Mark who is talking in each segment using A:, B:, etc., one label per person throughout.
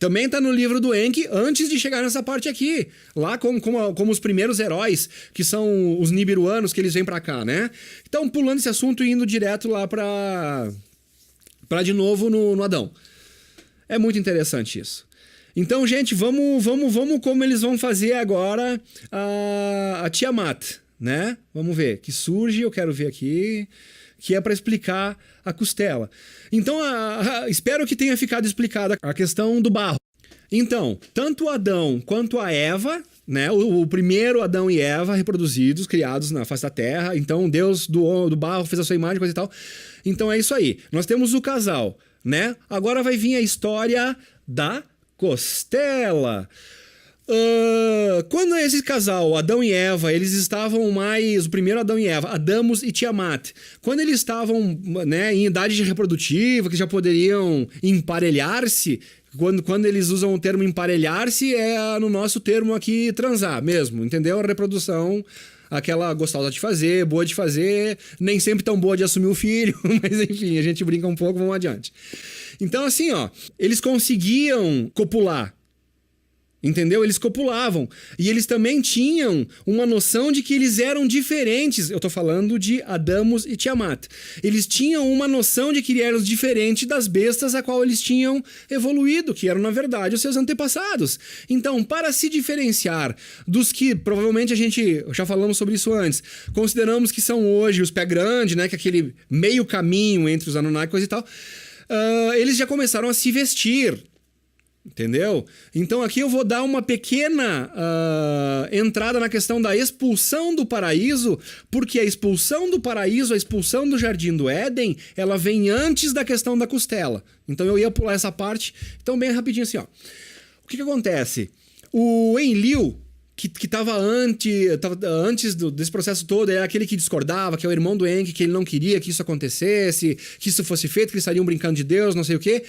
A: Também tá no livro do Enki, antes de chegar nessa parte aqui. Lá como os primeiros heróis, que são os nibiruanos, que eles vêm pra cá, né? Então, pulando esse assunto e indo direto lá pra de novo no Adão. É muito interessante isso. Então, gente, vamos como eles vão fazer agora a Tiamat, né? Vamos ver, que surge, eu quero ver aqui, que é para explicar a costela. Então, espero que tenha ficado explicada a questão do barro. Então, tanto Adão quanto a Eva, né? O primeiro Adão e Eva reproduzidos, criados na face da terra. Então, Deus do barro fez a sua imagem, coisa e tal. Então, é isso aí. Nós temos o casal, né? Agora vai vir a história da costela. Quando esse casal, Adão e Eva, eles estavam mais... O primeiro Adão e Eva, Adamos e Tiamat. Quando eles estavam, né, em idade reprodutiva, que já poderiam emparelhar-se... Quando eles usam o termo emparelhar-se, é no nosso termo aqui transar mesmo, entendeu? A reprodução, aquela gostosa de fazer, boa de fazer, nem sempre tão boa de assumir o filho, mas enfim, a gente brinca um pouco, vamos adiante. Então assim, ó, eles conseguiam copular. Entendeu? Eles copulavam. E eles também tinham uma noção de que eles eram diferentes. Eu tô falando de Adamos e Tiamat. Eles tinham uma noção de que eles eram diferentes das bestas a qual eles tinham evoluído, que eram, na verdade, os seus antepassados. Então, para se diferenciar dos que, provavelmente, já falamos sobre isso antes, consideramos que são hoje os pé grande, né? Que é aquele meio caminho entre os Anunnaki e tal, eles já começaram a se vestir. Entendeu? Então aqui eu vou dar uma pequena entrada na questão da expulsão do paraíso, porque a expulsão do paraíso, a expulsão do jardim do Éden, ela vem antes da questão da costela. Então eu ia pular essa parte. Então bem rapidinho assim, ó. O que acontece? O Enlil, que estava antes desse processo todo, era aquele que discordava, que é o irmão do Enki, que ele não queria que isso acontecesse, que isso fosse feito, que eles estariam brincando de Deus, não sei o quê.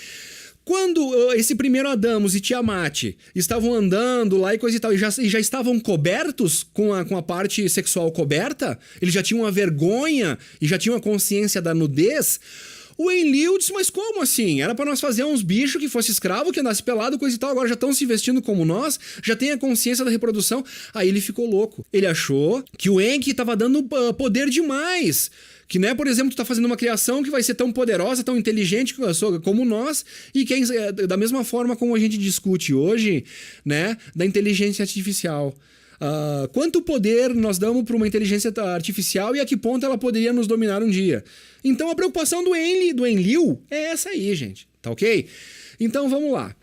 A: Quando esse primeiro Adamos e Tiamat estavam andando lá e coisa e tal, e já estavam cobertos com a parte sexual coberta, eles já tinham a vergonha e já tinham a consciência da nudez, o Enlil disse, mas como assim? Era pra nós fazer uns bichos que fosse escravo, que andasse pelado, coisa e tal, agora já estão se vestindo como nós, já tem a consciência da reprodução. Aí ele ficou louco. Ele achou que o Enki tava dando poder demais. Que, né, por exemplo, tu tá fazendo uma criação que vai ser tão poderosa, tão inteligente como nós, e que da mesma forma como a gente discute hoje, né, da inteligência artificial. Quanto poder nós damos para uma inteligência artificial e a que ponto ela poderia nos dominar um dia? Então a preocupação do Enlil é essa aí, gente. Tá ok? Então vamos lá.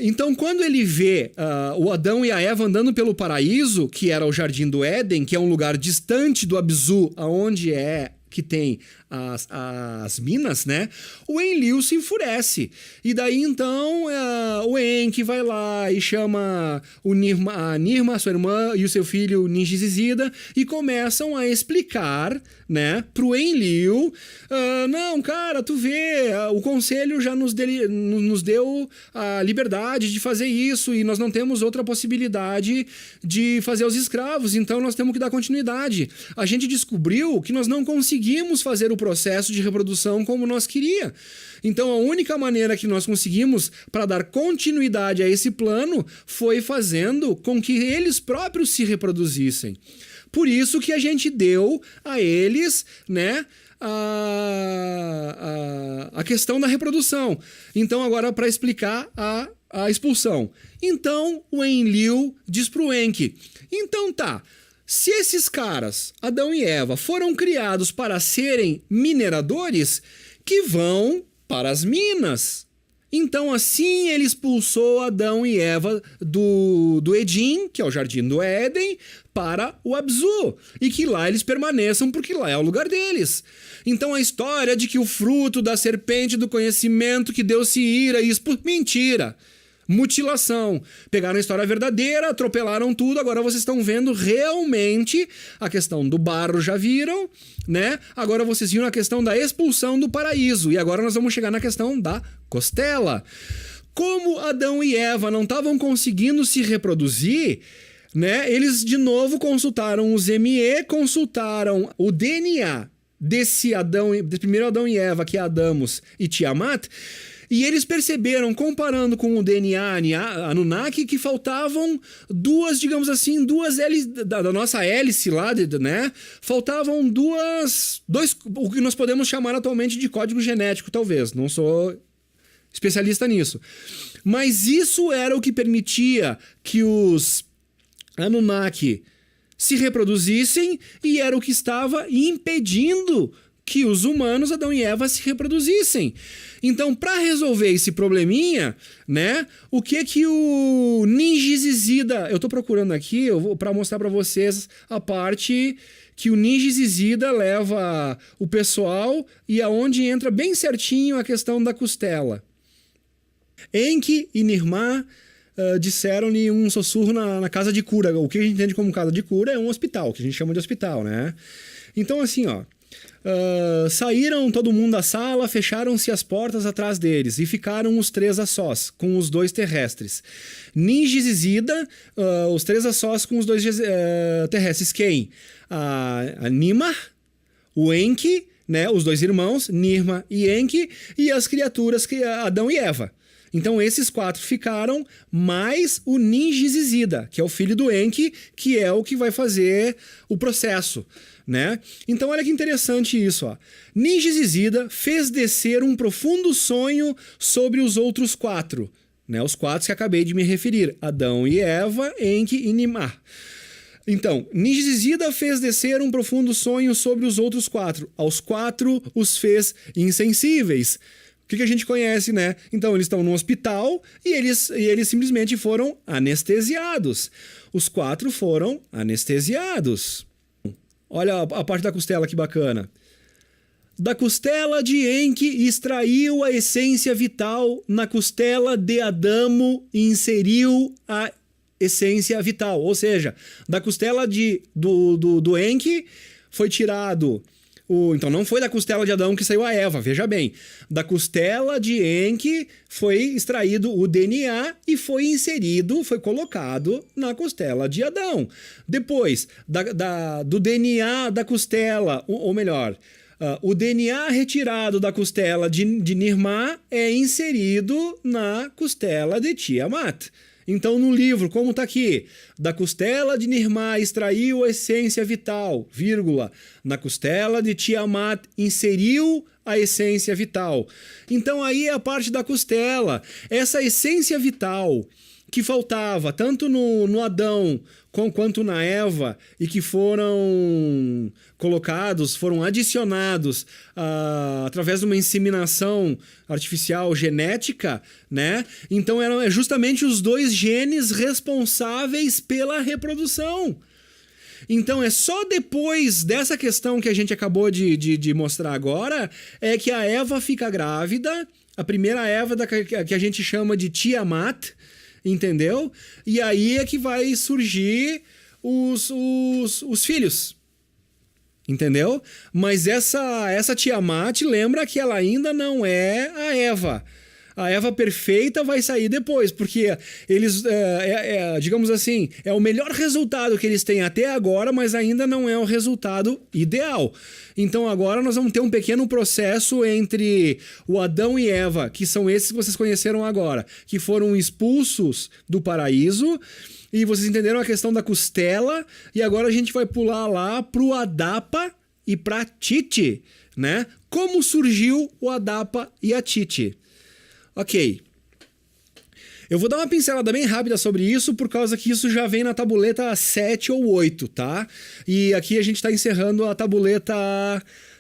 A: Então quando ele vê o Adão e a Eva andando pelo paraíso, que era o Jardim do Éden, que é um lugar distante do Abzu, aonde que tem as minas, né? O Enlil se enfurece. E daí, então, o Enki vai lá e chama a Nirma, sua irmã, e o seu filho Ningizida, e começam a explicar, né, pro Enlil, não, cara, tu vê, o conselho já nos deu a liberdade de fazer isso, e nós não temos outra possibilidade de fazer os escravos, então nós temos que dar continuidade. A gente descobriu que nós não conseguimos fazer o processo de reprodução como nós queríamos. Então a única maneira que nós conseguimos para dar continuidade a esse plano foi fazendo com que eles próprios se reproduzissem. Por isso que a gente deu a eles, né, a questão da reprodução. Então agora para explicar a expulsão. Então o Enlil diz pro Enki, então tá, se esses caras, Adão e Eva, foram criados para serem mineradores, que vão para as minas. Então assim ele expulsou Adão e Eva do Edim, que é o Jardim do Éden, para o Abzu. E que lá eles permaneçam porque lá é o lugar deles. Então a história de que o fruto da serpente do conhecimento que Deus se ira e expulsou... Mentira! Mutilação. Pegaram a história verdadeira, atropelaram tudo, agora vocês estão vendo realmente a questão do barro, já viram, né? Agora vocês viram a questão da expulsão do paraíso, e agora nós vamos chegar na questão da costela. Como Adão e Eva não estavam conseguindo se reproduzir, né? Eles de novo consultaram os ME, consultaram o DNA desse primeiro Adão e Eva, que é Adamos e Tiamat, E eles perceberam, comparando com o DNA Anunnaki, que faltavam duas, digamos assim, duas hélices da nossa hélice lá, né? Faltavam dois, o que nós podemos chamar atualmente de código genético, talvez. Não sou especialista nisso. Mas isso era o que permitia que os Anunnaki se reproduzissem e era o que estava impedindo que os humanos, Adão e Eva, se reproduzissem. Então, para resolver esse probleminha, né, o que o Ningizida... Eu estou procurando aqui para mostrar para vocês a parte que o Ningizida leva o pessoal e aonde entra bem certinho a questão da costela. Enki e Nirmá disseram-lhe um sussurro na casa de cura. O que a gente entende como casa de cura é um hospital, que a gente chama de hospital, né? Então, assim, ó... saíram todo mundo da sala, fecharam-se as portas atrás deles e ficaram os três a sós, com os dois terrestres. Ningizida, os três a sós com os dois terrestres. Quem? A Nimar, o Enki, né, os dois irmãos, Nirma e Enki, e as criaturas, Adão e Eva. Então esses quatro ficaram, mais o Ningizida, que é o filho do Enki, que é o que vai fazer o processo, né? Então olha que interessante isso, ó. Ningizida fez descer um profundo sonho sobre os outros quatro, né? Os quatro que acabei de me referir, Adão e Eva, Enki e Nimar. Então, Ningizida fez descer um profundo sonho sobre os outros quatro. Aos quatro os fez insensíveis. O que a gente conhece, né? Então, eles estão no hospital e eles simplesmente foram anestesiados. Os quatro foram anestesiados. Olha a parte da costela, que bacana. Da costela de Enki extraiu a essência vital, na costela de Adamo inseriu a essência vital. Ou seja, da costela do Enki foi tirado... Então não foi da costela de Adão que saiu a Eva, veja bem. Da costela de Enki foi extraído o DNA e foi inserido, foi colocado na costela de Adão. Depois, do DNA da costela, ou melhor, o DNA retirado da costela de Nirmá é inserido na costela de Tiamat. Então, no livro, como está aqui, da costela de Nirmá extraiu a essência vital, vírgula, na costela de Tiamat inseriu a essência vital. Então, aí é a parte da costela, essa essência vital que faltava tanto no Adão quanto na Eva e que foram colocados, foram adicionados através de uma inseminação artificial genética, né? Então eram justamente os dois genes responsáveis pela reprodução. Então é só depois dessa questão que a gente acabou de mostrar agora é que a Eva fica grávida, a primeira Eva que a gente chama de Tiamat, entendeu? E aí é que vai surgir os filhos, entendeu? Mas essa Tiamat, lembra que ela ainda não é a Eva. A Eva perfeita vai sair depois, porque eles, digamos assim, é o melhor resultado que eles têm até agora, mas ainda não é o resultado ideal. Então agora nós vamos ter um pequeno processo entre o Adão e Eva, que são esses que vocês conheceram agora, que foram expulsos do paraíso, e vocês entenderam a questão da costela, e agora a gente vai pular lá pro Adapa e pra Titi, né? Como surgiu o Adapa e a Titi? Ok, eu vou dar uma pincelada bem rápida sobre isso, por causa que isso já vem na tabuleta 7 ou 8, tá? E aqui a gente está encerrando a tabuleta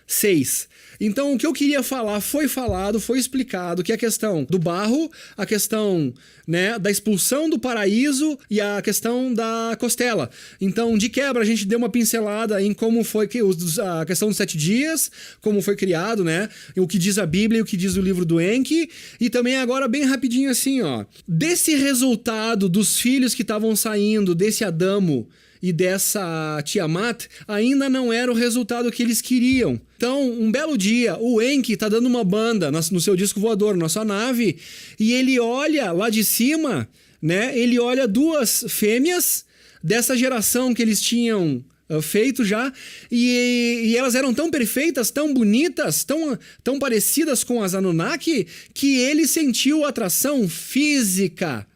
A: 6. Então, o que eu queria falar foi falado, foi explicado, que é a questão do barro, a questão, né, da expulsão do paraíso e a questão da costela. Então, de quebra, a gente deu uma pincelada em como foi a questão dos 7 dias, como foi criado, né, o que diz a Bíblia e o que diz o livro do Enki, e também agora, bem rapidinho assim, ó, desse resultado dos filhos que estavam saindo desse Adamo e dessa Tiamat, ainda não era o resultado que eles queriam. Então, um belo dia, o Enki tá dando uma banda no seu disco voador, na sua nave, e ele olha lá de cima, né? Ele olha duas fêmeas dessa geração que eles tinham feito já, e elas eram tão perfeitas, tão bonitas, tão parecidas com as Anunnaki, que ele sentiu atração física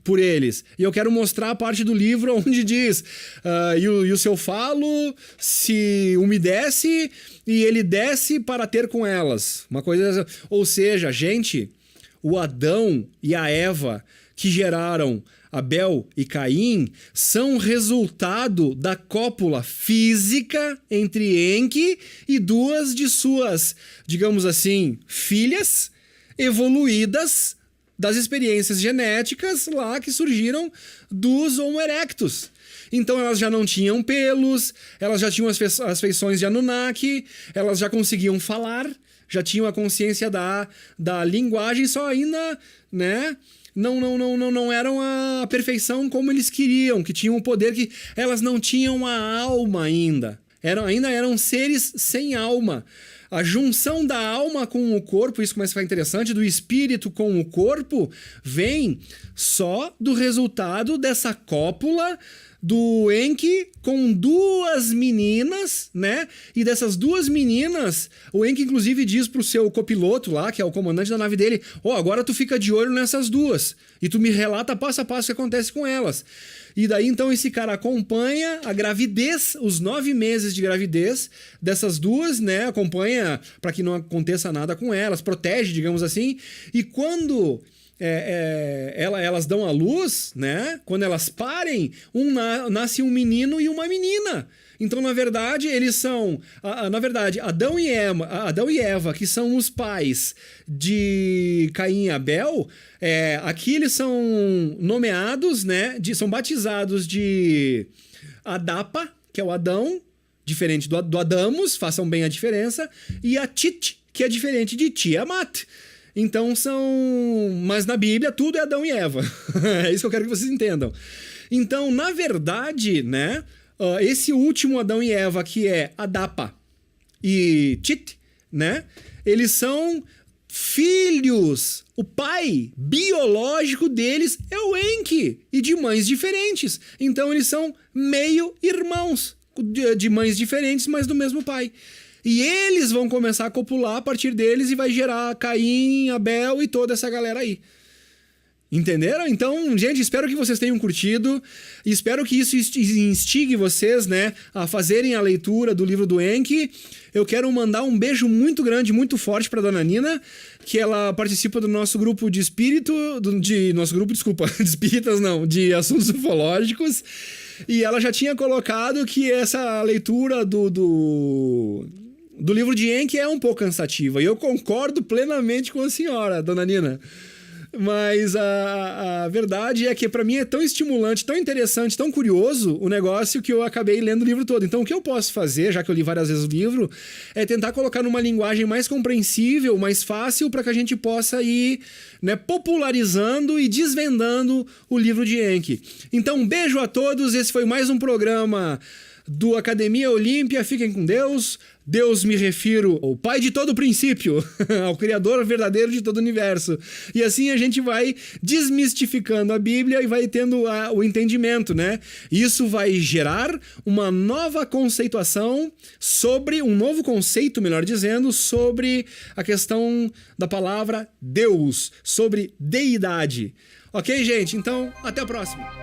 A: por eles. E eu quero mostrar a parte do livro onde diz e o seu falo se umedece e ele desce para ter com elas. Uma coisa, ou seja, gente, o Adão e a Eva que geraram Abel e Caim são resultado da cópula física entre Enki e duas de suas, digamos assim, filhas evoluídas das experiências genéticas lá que surgiram dos Homo erectus. Então elas já não tinham pelos, elas já tinham as feições de Anunnaki, elas já conseguiam falar, já tinham a consciência da linguagem, só ainda, né? Não eram a perfeição como eles queriam, que tinham o poder, que elas não tinham a alma ainda. Ainda eram seres sem alma. A junção da alma com o corpo, isso começa a ficar interessante, do espírito com o corpo, vem só do resultado dessa cópula do Enki com duas meninas, né? E dessas duas meninas, o Enki inclusive diz pro seu copiloto lá, que é o comandante da nave dele, agora tu fica de olho nessas duas e tu me relata passo a passo o que acontece com elas. E daí então esse cara acompanha a gravidez, os 9 meses de gravidez dessas duas, né? Acompanha para que não aconteça nada com elas, protege, digamos assim. E quando elas dão à luz, né? Quando elas parem, nasce um menino e uma menina. Então, na verdade, eles são... Na verdade, Adão e Eva, que são os pais de Caim e Abel, aqui eles são nomeados, né? São batizados de Adapa, que é o Adão, diferente do Adamus, façam bem a diferença, e a Tit, que é diferente de Tiamat. Então mas na Bíblia tudo é Adão e Eva. É isso que eu quero que vocês entendam. Então, na verdade, né? Esse último Adão e Eva, que é Adapa e Tit, né? Eles são filhos. O pai biológico deles é o Enki, e de mães diferentes. Então, eles são meio irmãos, de mães diferentes, mas do mesmo pai. E eles vão começar a copular a partir deles e vai gerar Caim, Abel e toda essa galera aí. Entenderam? Então, gente, espero que vocês tenham curtido. E espero que isso instigue vocês, né, a fazerem a leitura do livro do Enki. Eu quero mandar um beijo muito grande, muito forte para Dona Nina, que ela participa do nosso grupo de espírito, de espíritas não, de assuntos ufológicos. E ela já tinha colocado que essa leitura do livro de Enki é um pouco cansativa. E eu concordo plenamente com a senhora, Dona Nina. Mas a verdade é que para mim é tão estimulante, tão interessante, tão curioso o negócio que eu acabei lendo o livro todo. Então o que eu posso fazer, já que eu li várias vezes o livro, é tentar colocar numa linguagem mais compreensível, mais fácil, para que a gente possa ir, né, popularizando e desvendando o livro de Enki. Então um beijo a todos, esse foi mais um programa do Academia Olímpia. Fiquem com Deus. Deus, me refiro ao Pai de todo o princípio, ao Criador verdadeiro de todo o universo. E assim a gente vai desmistificando a Bíblia e vai tendo o entendimento, né? Isso vai gerar uma nova conceituação um novo conceito, melhor dizendo, sobre a questão da palavra Deus, sobre deidade. Ok, gente? Então, até a próxima.